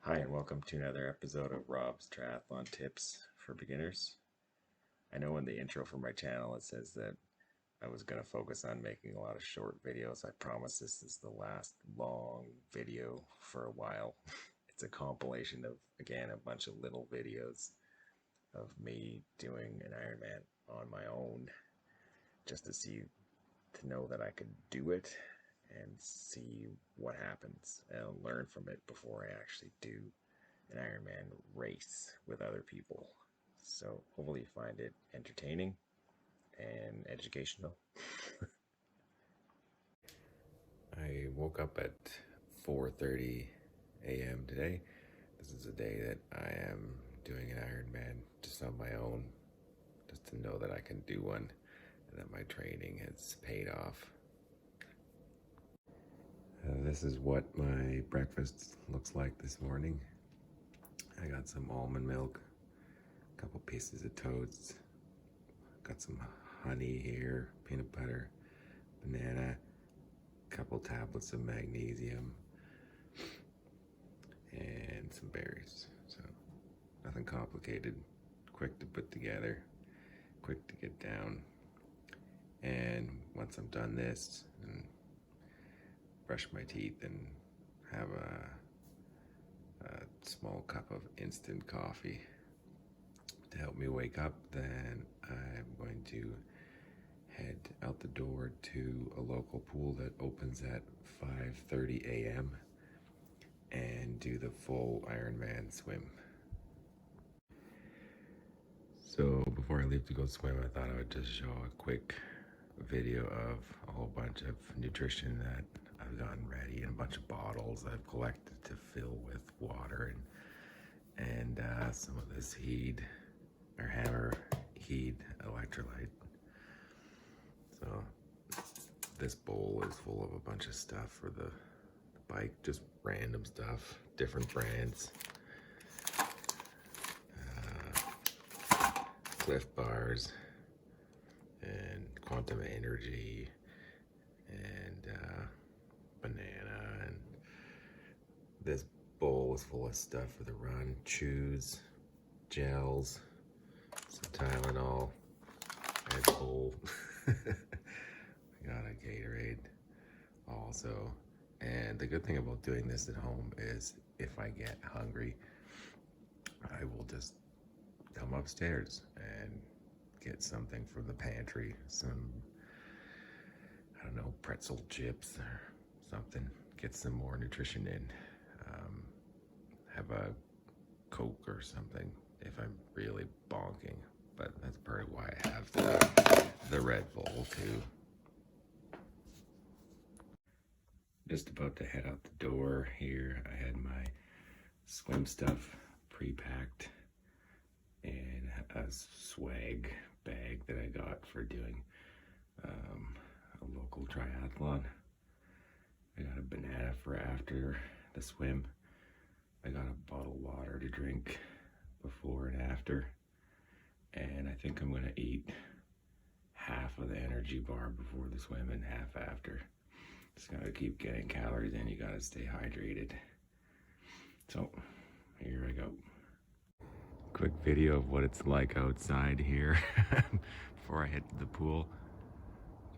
Hi, and welcome to another episode of Rob's Triathlon Tips for Beginners. I know in the intro for my channel it says that I was going to focus on making a lot of short videos. I promise this is the last long video for a while. It's a compilation of, again, a bunch of little videos of me doing an Ironman on my own, just to know that I could do it and see what happens and learn from it before I actually do an Ironman race with other people. So hopefully you find it entertaining and educational. I woke up at 4:30 a.m. today. This is a day that I am doing an Ironman just on my own, just to know that I can do one and that my training has paid off. This is what my breakfast looks like this morning. I got some almond milk, a couple pieces of toast, got some honey here, peanut butter, banana, a couple tablets of magnesium, and some berries. So nothing complicated, quick to put together, quick to get down. And once I'm done this, and brush my teeth and have a small cup of instant coffee to help me wake up, then I'm going to head out the door to a local pool that opens at 5:30 a.m. and do the full Ironman swim. So before I leave to go swim, I thought I would just show a quick video of a whole bunch of nutrition that I've gotten ready and a bunch of bottles I've collected to fill with water and some of this Hammer Heed electrolyte. So this bowl is full of a bunch of stuff for the bike, just random stuff, different brands. Cliff bars and Quantum Energy and banana, and this bowl is full of stuff for the run, chews, gels, some Tylenol, Red Bull. I got a Gatorade also. And the good thing about doing this at home is if I get hungry, I will just come upstairs and get something from the pantry, some, I don't know, pretzel chips or something, get some more nutrition in, have a Coke or something if I'm really bonking, but that's part of why I have the Red Bull too. Just about to head out the door here. I had my swim stuff pre-packed in a swag bag that I got for doing a local triathlon. I got a banana for after the swim. I got a bottle of water to drink before and after. And I think I'm gonna eat half of the energy bar before the swim and half after. Just gotta keep getting calories in, you gotta stay hydrated. So, here I go. Quick video of what it's like outside here before I hit the pool.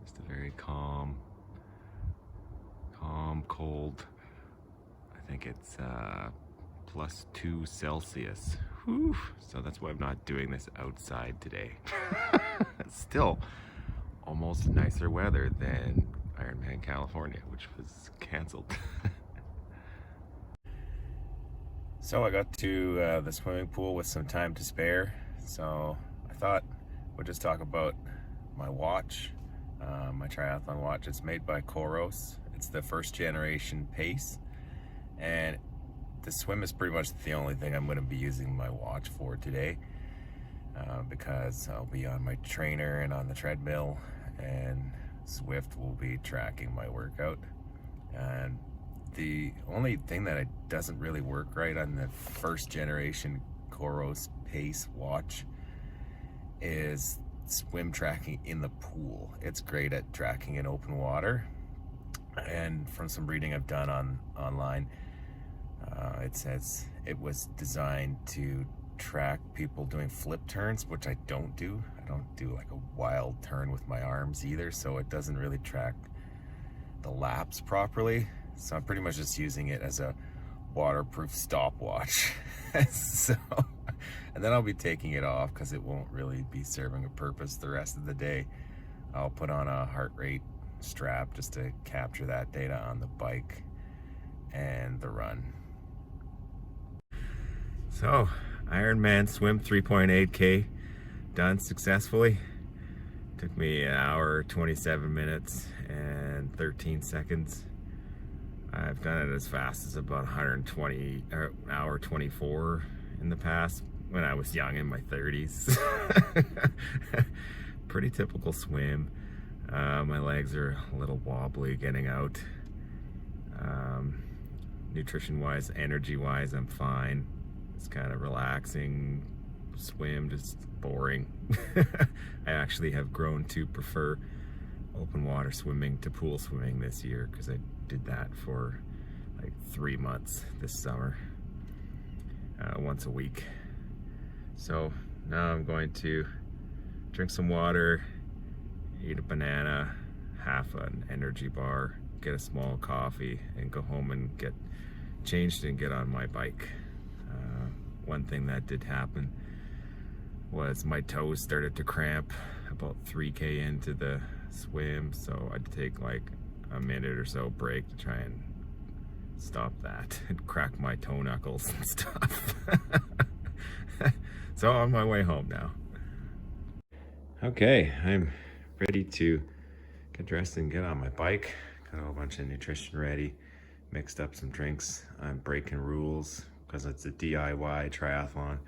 Just a very calm, cold. I think it's +2 Celsius. Whew. So that's why I'm not doing this outside today. It's still almost nicer weather than Ironman California, which was canceled. So I got to the swimming pool with some time to spare, so I thought we'd just talk about my watch, my triathlon watch. It's made by Coros. It's the first generation Pace, and the swim is pretty much the only thing I'm going to be using my watch for today, because I'll be on my trainer and on the treadmill, and Swift will be tracking my workout. And the only thing that doesn't really work right on the first generation Coros Pace watch is swim tracking in the pool. It's great at tracking in open water, and from some reading I've done online, It says it was designed to track people doing flip turns, which I don't do. I don't do like a wild turn with my arms either, so it doesn't really track the laps properly. So I'm pretty much just using it as a waterproof stopwatch. So, and then I'll be taking it off because it won't really be serving a purpose the rest of the day. I'll put on a heart rate strap just to capture that data on the bike and the run. So, Ironman swim 3.8K done successfully. Took me an hour, 27 minutes, and 13 seconds. I've done it as fast as about 120, or hour 24 in the past when I was young in my 30s. Pretty typical swim. My legs are a little wobbly getting out. Nutrition-wise, energy-wise, I'm fine. It's kind of relaxing swim, just boring. I actually have grown to prefer open water swimming to pool swimming this year because I did that for like 3 months this summer, once a week. So now I'm going to drink some water, eat a banana, half an energy bar, get a small coffee, and go home and get changed and get on my bike. One thing that did happen was my toes started to cramp about 3K into the swim, so I'd take like a minute or so break to try and stop that and crack my toe knuckles and stuff. So on my way home now. Okay, I'm ready to get dressed and get on my bike. Got a whole bunch of nutrition ready, mixed up some drinks. I'm breaking rules because it's a DIY triathlon.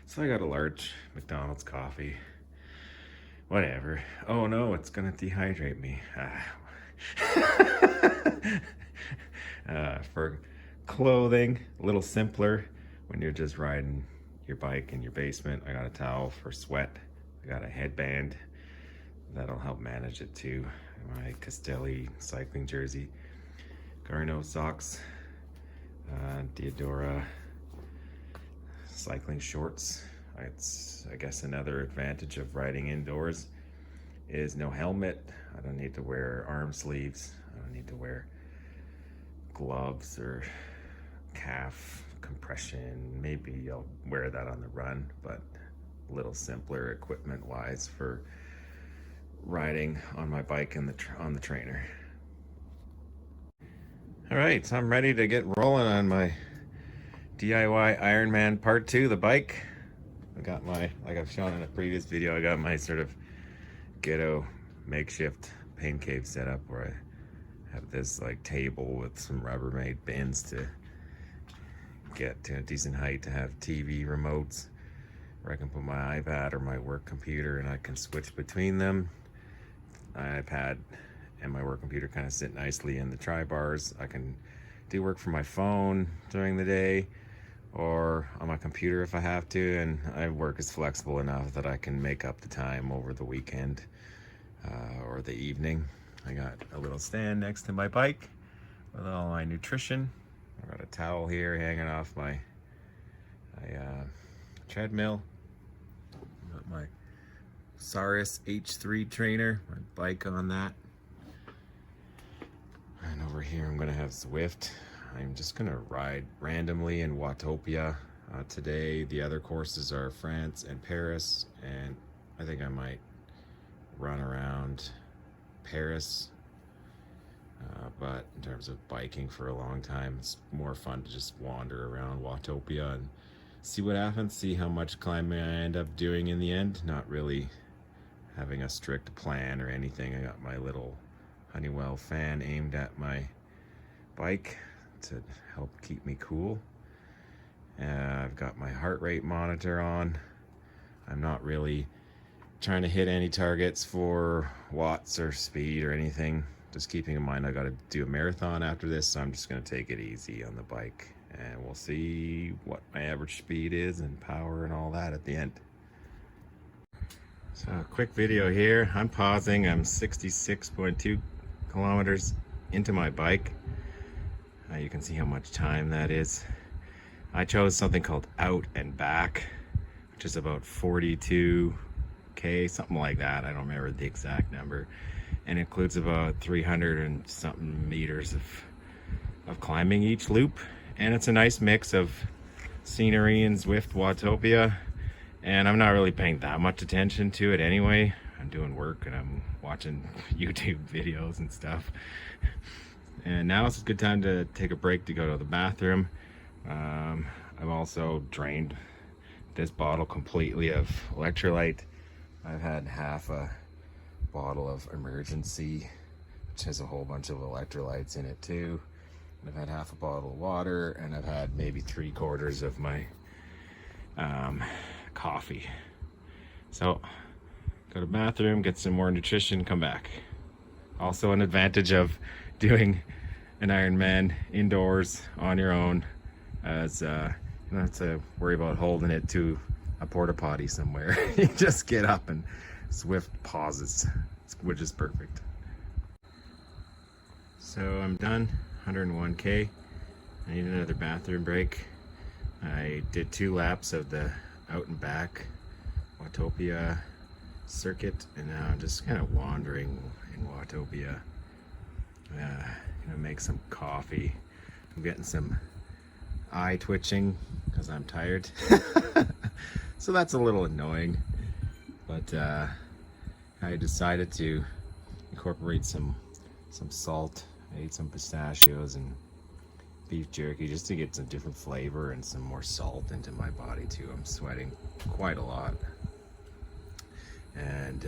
So I got a large McDonald's coffee. Whatever. Oh no, it's gonna dehydrate me. For clothing, a little simpler when you're just riding your bike in your basement. I got a towel for sweat. I got a headband. That'll help manage it too. My Castelli cycling jersey. Garno socks. Diodora cycling shorts. It's, I guess, another advantage of riding indoors is no helmet. I don't need to wear arm sleeves. I don't need to wear gloves or calf compression. Maybe I'll wear that on the run, but a little simpler equipment wise for riding on my bike and on the trainer. All right, so I'm ready to get rolling on my DIY Ironman Part 2, the bike. I got my, like I've shown in a previous video, I got my sort of ghetto makeshift pain cave set up where I have this like table with some Rubbermaid bins to get to a decent height to have TV remotes where I can put my iPad or my work computer and I can switch between them. My iPad and my work computer kind of sit nicely in the tri-bars. I can do work from my phone during the day or on my computer if I have to, and I work is flexible enough that I can make up the time over the weekend or the evening. I got a little stand next to my bike with all my nutrition. I got a towel here hanging off my treadmill. Got my Saris H3 trainer, my bike on that. And over here I'm gonna have Zwift. I'm just gonna ride randomly in Watopia today. The other courses are France and Paris, and I think I might run around Paris. But in terms of biking for a long time, it's more fun to just wander around Watopia and see what happens, see how much climbing I end up doing in the end. Not really having a strict plan or anything. I got my little Honeywell fan aimed at my bike to help keep me cool. I've got my heart rate monitor on. I'm not really trying to hit any targets for watts or speed or anything. Just keeping in mind I got to do a marathon after this, so I'm just going to take it easy on the bike, and we'll see what my average speed is and power and all that at the end. So quick video here. I'm pausing. I'm 66.2 kilometers into my bike. You can see how much time that is. I chose something called Out and Back, which is about 42K, something like that. I don't remember the exact number. And includes about 300 and something meters of climbing each loop. And it's a nice mix of scenery and Zwift Watopia. And I'm not really paying that much attention to it anyway. I'm doing work and I'm watching YouTube videos and stuff. And now it's a good time to take a break to go to the bathroom. I've also drained this bottle completely of electrolyte. I've had half a bottle of Emergency, which has a whole bunch of electrolytes in it too. And I've had half a bottle of water, and I've had maybe 3/4 of my coffee. So go to the bathroom, get some more nutrition, come back. Also an advantage of doing an Ironman indoors on your own, as you don't have to worry about holding it to a porta potty somewhere. You just get up and Zwift pauses, which is perfect. So I'm done, 101K. I need another bathroom break. I did 2 laps of the Out and Back Watopia circuit, and now I'm just kind of wandering in Watopia. Gonna make some coffee. I'm getting some eye twitching because I'm tired. So that's a little annoying, but I decided to incorporate some salt. I ate some pistachios and beef jerky just to get some different flavor and some more salt into my body too. I'm sweating quite a lot, and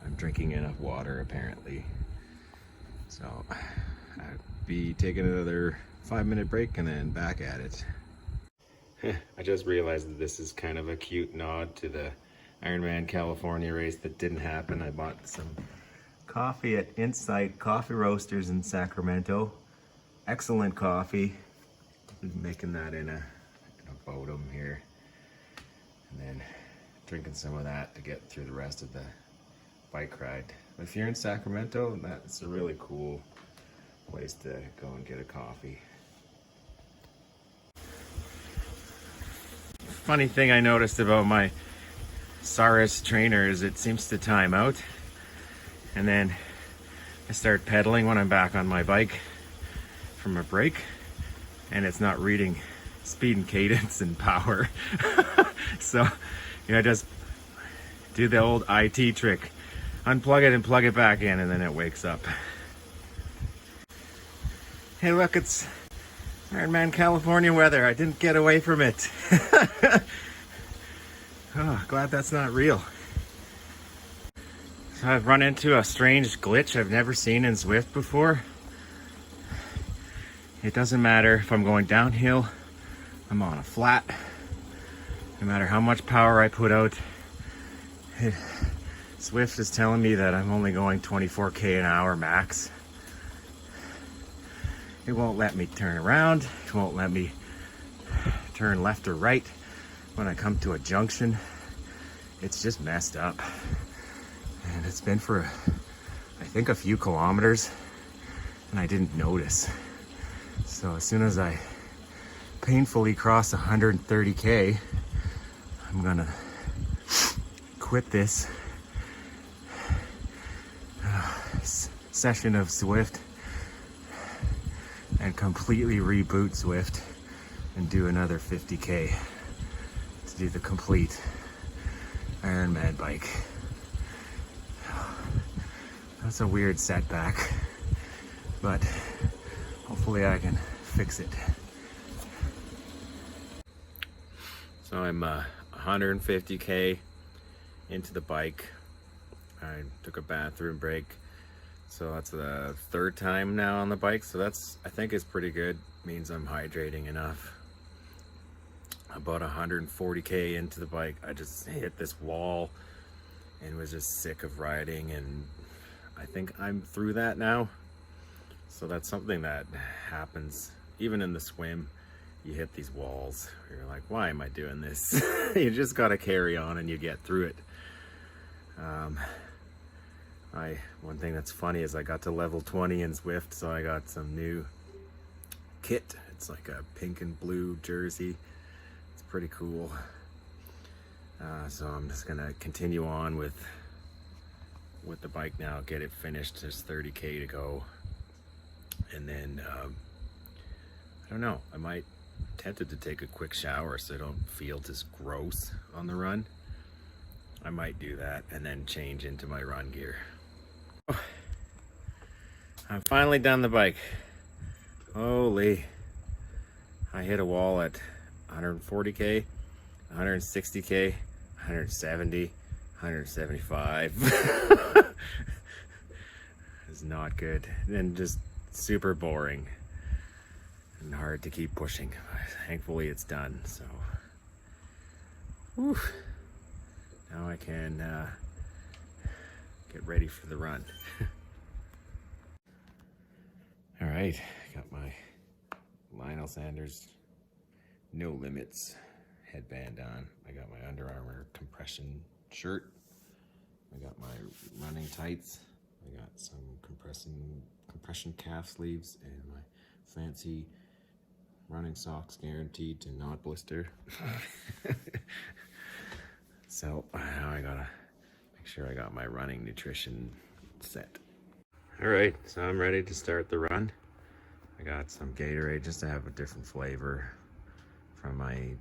I'm drinking enough water apparently. So I'll be taking another 5-minute break and then back at it. I just realized that this is kind of a cute nod to the Ironman California race that didn't happen. I bought some coffee at Insight Coffee Roasters in Sacramento. Excellent coffee. I'm making that in a Bodum here, and then drinking some of that to get through the rest of the bike ride. But if you're in Sacramento, that's a really cool place to go and get a coffee. Funny thing I noticed about my Saris trainer is it seems to time out, and then I start pedaling when I'm back on my bike from a break, and it's not reading speed and cadence and power. So I just do the old IT trick, unplug it and plug it back in, and then it wakes up. Hey look, it's Ironman California weather. I didn't get away from it. Oh, glad that's not real. So I've run into a strange glitch I've never seen in Zwift before. It doesn't matter if I'm going downhill, I'm on a flat. No matter how much power I put out, Zwift is telling me that I'm only going 24K an hour max. It won't let me turn around. It won't let me turn left or right when I come to a junction. It's just messed up. And it's been for, I think, a few kilometers, and I didn't notice. So as soon as I painfully cross 130K, I'm gonna quit this session of Zwift and completely reboot Zwift and do another 50K to do the complete Ironman bike. That's a weird setback, but hopefully I can fix it. So I'm 150K into the bike. I took a bathroom break. So that's the 3rd time now on the bike. So that's, I think, is pretty good. Means I'm hydrating enough. About 140K into the bike, I just hit this wall and was just sick of riding, and I think I'm through that now. So that's something that happens even in the swim. You hit these walls, you're like, why am I doing this? You just gotta carry on and you get through it. One thing that's funny is I got to level 20 in Zwift, so I got some new kit. It's like a pink and blue jersey. It's pretty cool. So I'm just gonna continue on with the bike now, get it finished. There's 30K to go. And then, I don't know, I might tempted to take a quick shower so I don't feel just gross on the run. I might do that and then change into my run gear. Oh, I'm finally done the bike. Holy, I hit a wall at 140K, 160K, 170, 175. It's not good. And just super boring and hard to keep pushing. Thankfully it's done, so whew. Now I can get ready for the run. All right, got my Lionel Sanders No Limits headband on. I got my Under Armour compression shirt. I got my running tights. I got some compression calf sleeves and my fancy running socks guaranteed to not blister. So now I gotta make sure I got my running nutrition set. All right, so I'm ready to start the run. I got some Gatorade just to have a different flavor from my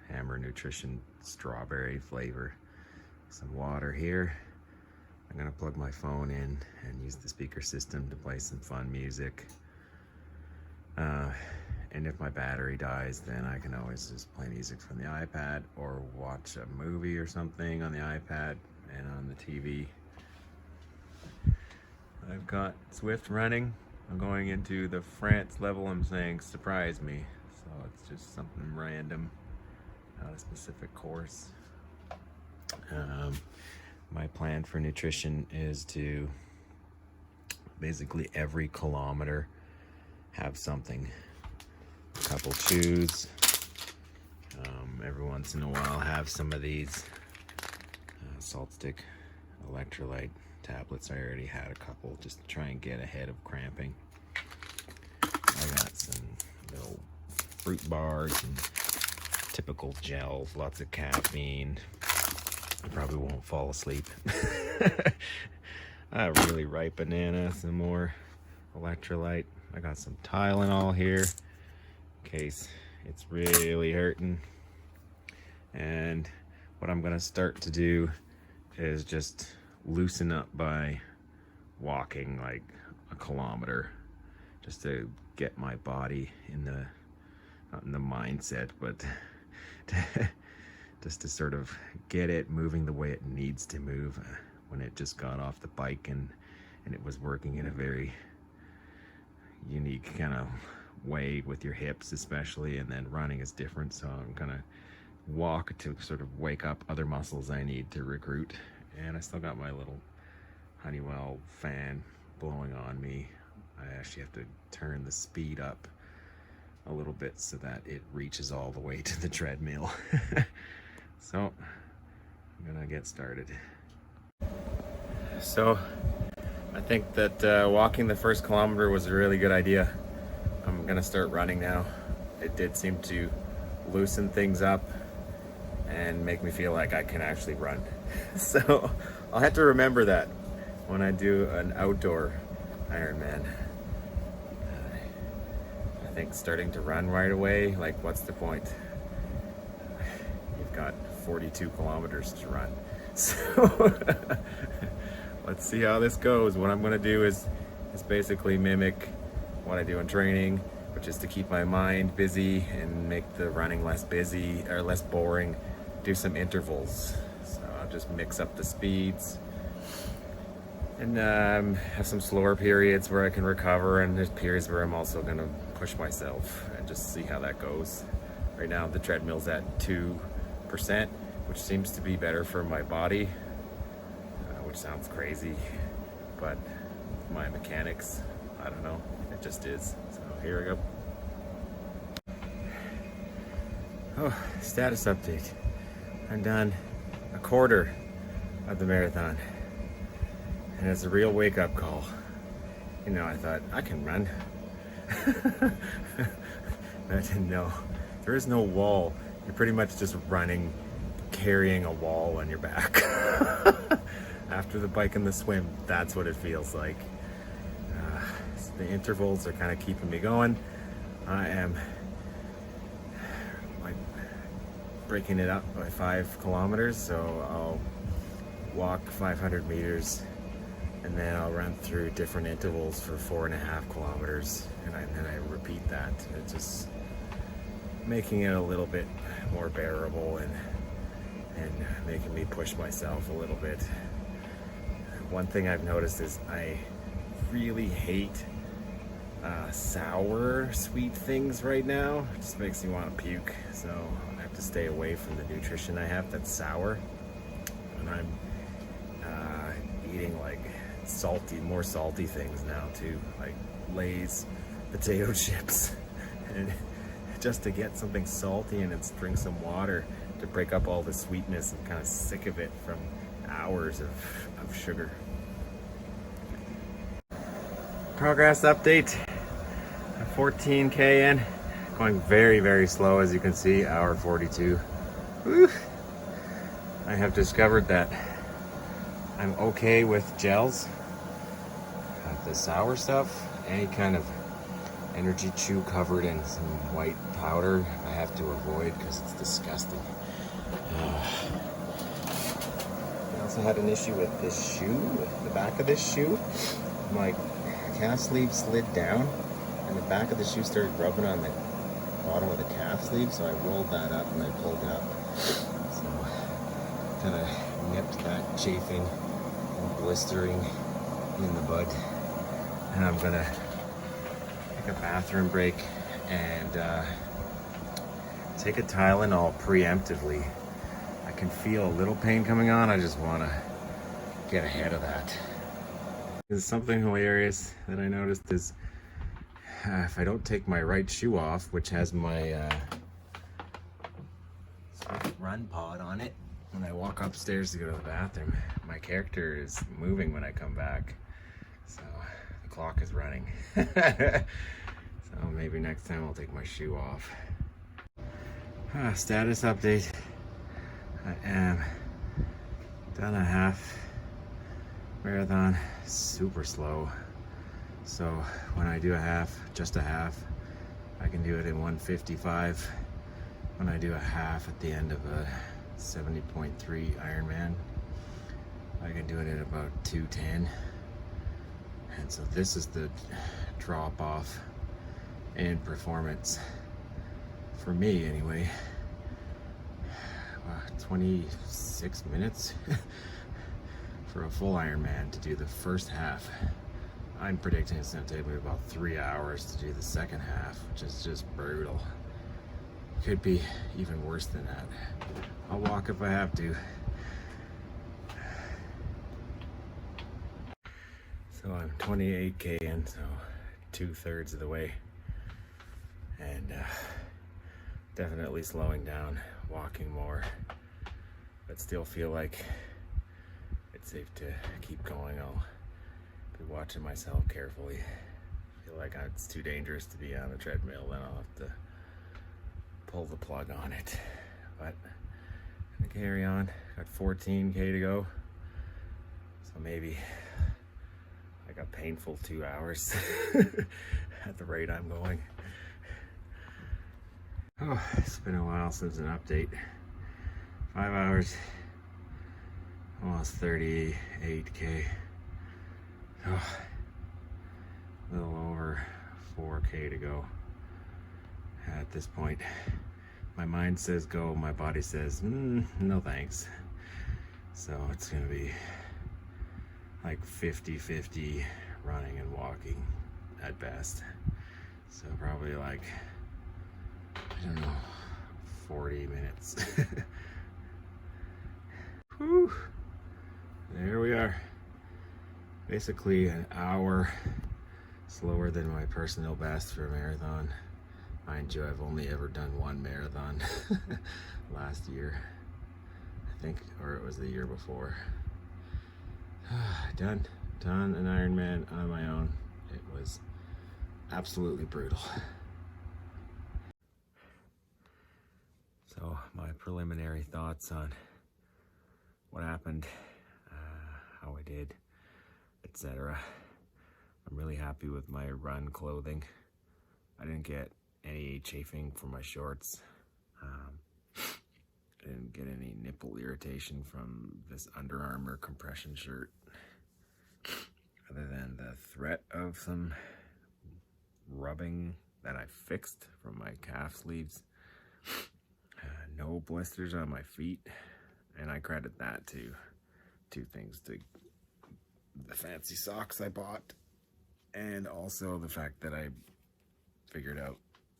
Hammer Nutrition strawberry flavor. Some water here. I'm gonna plug my phone in and use the speaker system to play some fun music. And if my battery dies, then I can always just play music from the iPad or watch a movie or something on the iPad and on the TV. I've got Swift running. I'm going into the France level. I'm saying surprise me. So it's just something random, not a specific course. My plan for nutrition is to basically every kilometer have something. A couple chews. Every once in a while have some of these salt stick electrolyte tablets. I already had a couple just to try and get ahead of cramping. I got some little fruit bars and typical gels, lots of caffeine. I probably won't fall asleep. A really ripe banana, some more electrolyte. I got some Tylenol here in case it's really hurting. And what I'm gonna start to do is just loosen up by walking like a kilometer, just to get my body in the, not in the mindset, but just to sort of get it moving the way it needs to move. When it just got off the bike and it was working in a very unique kind of way with your hips especially, and then running is different, so I'm gonna walk to sort of wake up other muscles I need to recruit. And I still got my little Honeywell fan blowing on me. I actually have to turn the speed up a little bit so that it reaches all the way to the treadmill. So I'm gonna get started. So I think that walking the first kilometer was a really good idea. I'm gonna start running now. It did seem to loosen things up and make me feel like I can actually run. So I'll have to remember that when I do an outdoor Ironman. I think starting to run right away, like what's the point? You've got 42 kilometers to run. So let's see how this goes. What I'm gonna do is basically mimic what I do in training, which is to keep my mind busy and make the running less busy or less boring. Do some intervals. So I'll just mix up the speeds and have some slower periods where I can recover, and there's periods where I'm also gonna push myself and just see how that goes. Right now the treadmill's at 2%, which seems to be better for my body, which sounds crazy, but my mechanics, I don't know, it just is. So here we go. Oh, status update. I'm done a quarter of the marathon, and it's a real wake-up call. You know, I thought I can run. I didn't know. There is no wall. You're pretty much just running, carrying a wall on your back. After the bike and the swim, that's what it feels like. So the intervals are kind of keeping me going. I am like breaking it up by 5 kilometers, so I'll walk 500 meters and then I'll run through different intervals for 4.5 kilometers, and then I repeat that. It's just making it a little bit more bearable and making me push myself a little bit. One thing I've noticed is I really hate sour, sweet things right now. It just makes me want to puke, so I have to stay away from the nutrition I have that's sour. And I'm eating like more salty things now too, like Lay's potato chips. And just to get something salty and drink some water to break up all the sweetness. I'm kind of sick of it from hours of sugar. Progress update. 14K in, going very, very slow, as you can see, hour 42. Woo. I have discovered that I'm okay with gels. The sour stuff, any kind of energy chew covered in some white powder, I have to avoid because it's disgusting. I also had an issue with this shoe, with the back of this shoe. My calf sleeve slid down and the back of the shoe started rubbing on the bottom of the calf sleeve, so I rolled that up and I pulled it up. So kind of nipped that chafing and blistering in the bud. And I'm gonna take a bathroom break and take a Tylenol preemptively. I can feel a little pain coming on. I just want to get ahead of that. There's something hilarious that I noticed is if I don't take my right shoe off, which has my run pod on it, when I walk upstairs to go to the bathroom, my character is moving when I come back. So the clock is running. So maybe next time I'll take my shoe off. Status update. I am done a half marathon, super slow. So when I do a half, just a half, I can do it in 1:55. When I do a half at the end of a 70.3 Ironman, I can do it at about 2:10. And so this is the drop off in performance for me anyway. 26 minutes for a full Ironman to do the first half. I'm predicting it's going to take me about 3 hours to do the second half, which is just brutal. Could be even worse than that. I'll walk if I have to. So I'm 28K in, so 2/3 of the way. And definitely slowing down, walking more, but still feel like it's safe to keep going. I'll be watching myself carefully. Feel like it's too dangerous to be on a treadmill, then I'll have to pull the plug on it. But I'm gonna carry on. Got 14K to go, so maybe like a painful 2 hours at the rate I'm going. Oh, it's been a while since an update. 5 hours, almost 38K. Oh, a little over 4K to go. At this point, my mind says go, my body says no thanks. So it's gonna be like 50-50 running and walking at best. So probably like, I don't know, 40 minutes. Whew. There we are. Basically an hour slower than my personal best for a marathon. Mind you, I've only ever done one marathon last year, I think, or it was the year before. Done an Ironman on my own. It was absolutely brutal. So my preliminary thoughts on what happened, how I did, etc. I'm really happy with my run clothing. I didn't get any chafing from my shorts. I didn't get any nipple irritation from this Under Armour compression shirt, other than the threat of some rubbing that I fixed from my calf sleeves. No blisters on my feet, and I credit that to two things: to the fancy socks I bought, and also the fact that I figured out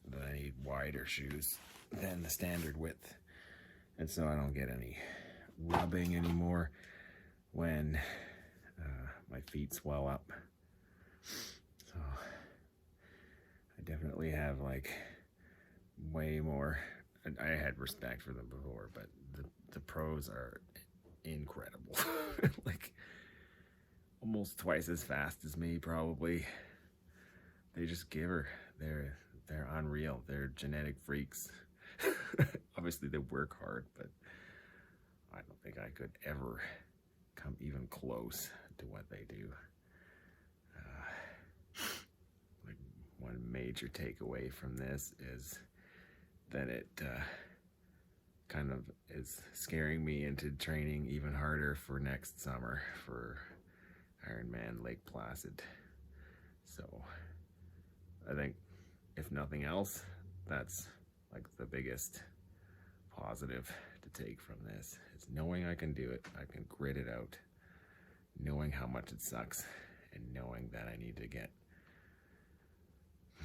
that I need wider shoes than the standard width, and so I don't get any rubbing anymore when my feet swell up. So I definitely have like way more. I had respect for them before, but the pros are incredible. Like almost twice as fast as me, probably. They just give her. They're unreal. They're genetic freaks. Obviously, they work hard, but I don't think I could ever come even close to what they do. Like one major takeaway from this is that it kind of is scaring me into training even harder for next summer for Ironman Lake Placid. So I think, if nothing else, that's like the biggest positive to take from this. It's knowing I can do it, I can grit it out, knowing how much it sucks, and knowing that I need to get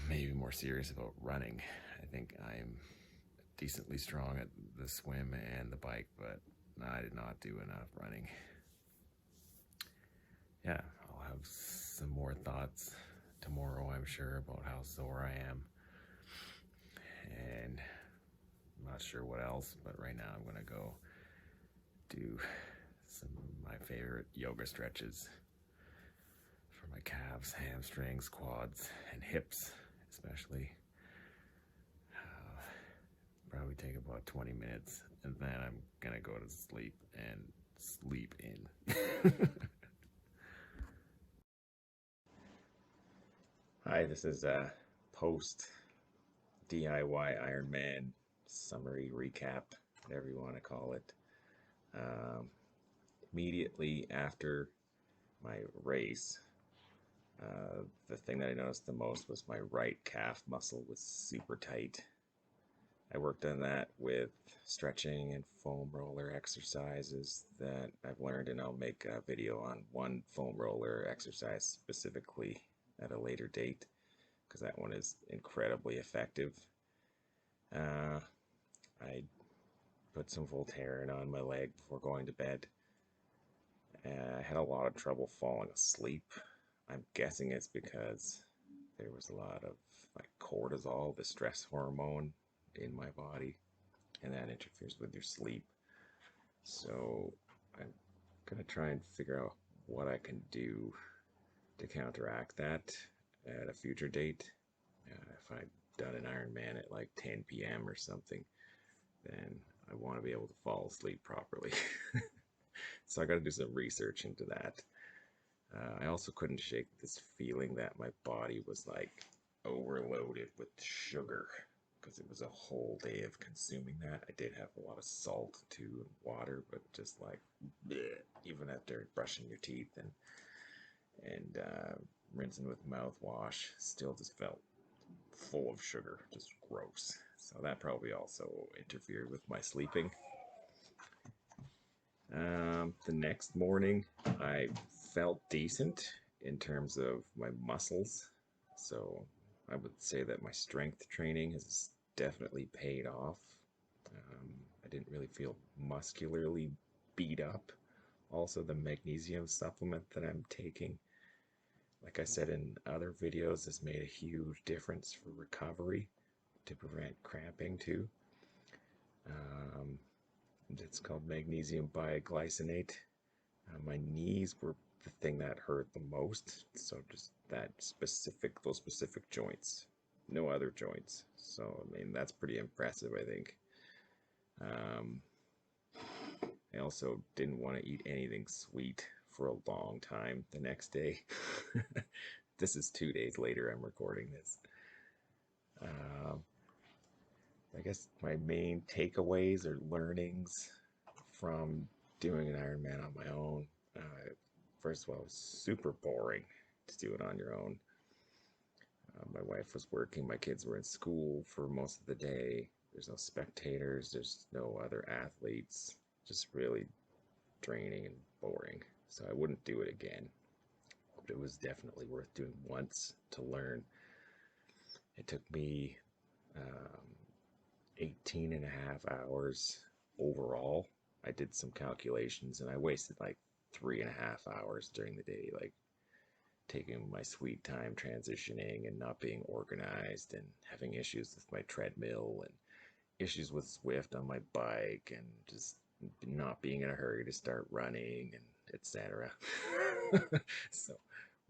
maybe more serious about running. I think I'm decently strong at the swim and the bike, but I did not do enough running. Yeah, I'll have some more thoughts tomorrow, I'm sure, about how sore I am. And I'm not sure what else, but right now I'm going to go do some of my favorite yoga stretches for my calves, hamstrings, quads, and hips, especially. Probably take about 20 minutes, and then I'm going to go to sleep and sleep in. Hi, this is a post DIY Ironman summary recap, whatever you want to call it. Immediately after my race, the thing that I noticed the most was my right calf muscle was super tight. I worked on that with stretching and foam roller exercises that I've learned, and I'll make a video on one foam roller exercise specifically at a later date, because that one is incredibly effective. I put some Voltaren on my leg before going to bed. I had a lot of trouble falling asleep. I'm guessing it's because there was a lot of like cortisol, the stress hormone, in my body, and that interferes with your sleep. So I'm gonna try and figure out what I can do to counteract that at a future date. If I've done an Ironman at like 10 p.m. or something, then I want to be able to fall asleep properly. So I got to do some research into that. I also couldn't shake this feeling that my body was like overloaded with sugar, because it was a whole day of consuming that. I did have a lot of salt too and water, but just like bleh, even after brushing your teeth and rinsing with mouthwash, still just felt full of sugar, just gross. So that probably also interfered with my sleeping. The next morning, I felt decent in terms of my muscles. So I would say that my strength training has definitely paid off. I didn't really feel muscularly beat up. Also, the magnesium supplement that I'm taking, like I said in other videos, has made a huge difference for recovery to prevent cramping too. It's called magnesium biglycinate. My knees were the thing that hurt the most. So just those specific joints, no other joints. So I mean, that's pretty impressive, I think. Um, I also didn't want to eat anything sweet for a long time the next day. This is 2 days later I'm recording this. Um, I guess my main takeaways or learnings from doing an Ironman on my own. First of all, it was super boring to do it on your own. My wife was working, my kids were in school for most of the day. There's no spectators, there's no other athletes. Just really draining and boring. So I wouldn't do it again. But it was definitely worth doing once to learn. It took me 18 and a half hours overall. I did some calculations and I wasted like 3.5 hours during the day, like taking my sweet time transitioning and not being organized and having issues with my treadmill and issues with Swift on my bike and just not being in a hurry to start running and etc. So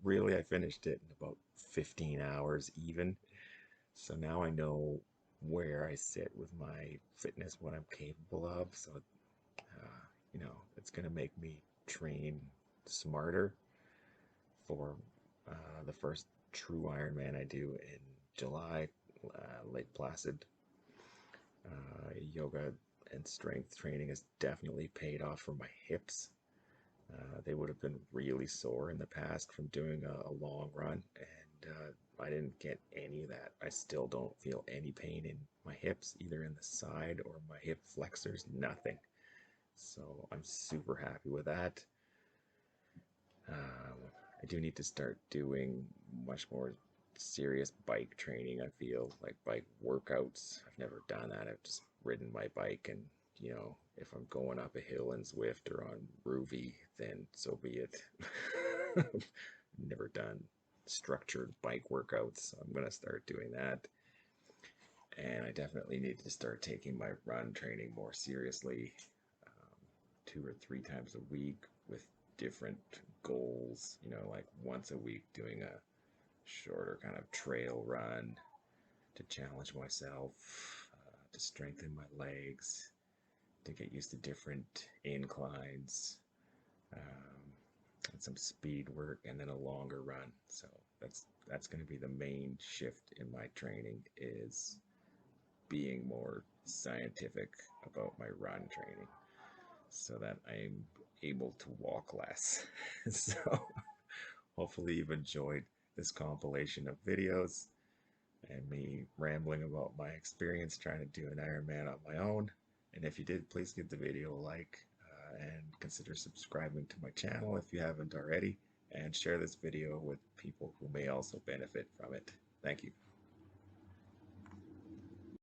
really I finished it in about 15 hours even. So now I know where I sit with my fitness, what I'm capable of. So, it's going to make me train smarter for the first true Ironman I do in July, Lake Placid. Yoga and strength training has definitely paid off for my hips. They would have been really sore in the past from doing a long run, and I didn't get any of that. I still don't feel any pain in my hips, either in the side or my hip flexors, nothing. So I'm super happy with that. I do need to start doing much more serious bike training. I feel like bike workouts. I've never done that. I've just ridden my bike, and if I'm going up a hill in Zwift or on Roovy, then so be it. Never done structured bike workouts, so I'm gonna start doing that. And I definitely need to start taking my run training more seriously, 2 or 3 times a week with different goals. Like once a week doing a shorter kind of trail run to challenge myself, to strengthen my legs, to get used to different inclines, and some speed work, and then a longer run. So that's going to be the main shift in my training, is being more scientific about my run training, so that I'm able to walk less. So hopefully you've enjoyed this compilation of videos and me rambling about my experience trying to do an Ironman on my own. And if you did, please give the video a like, and consider subscribing to my channel if you haven't already, and share this video with people who may also benefit from it. Thank you.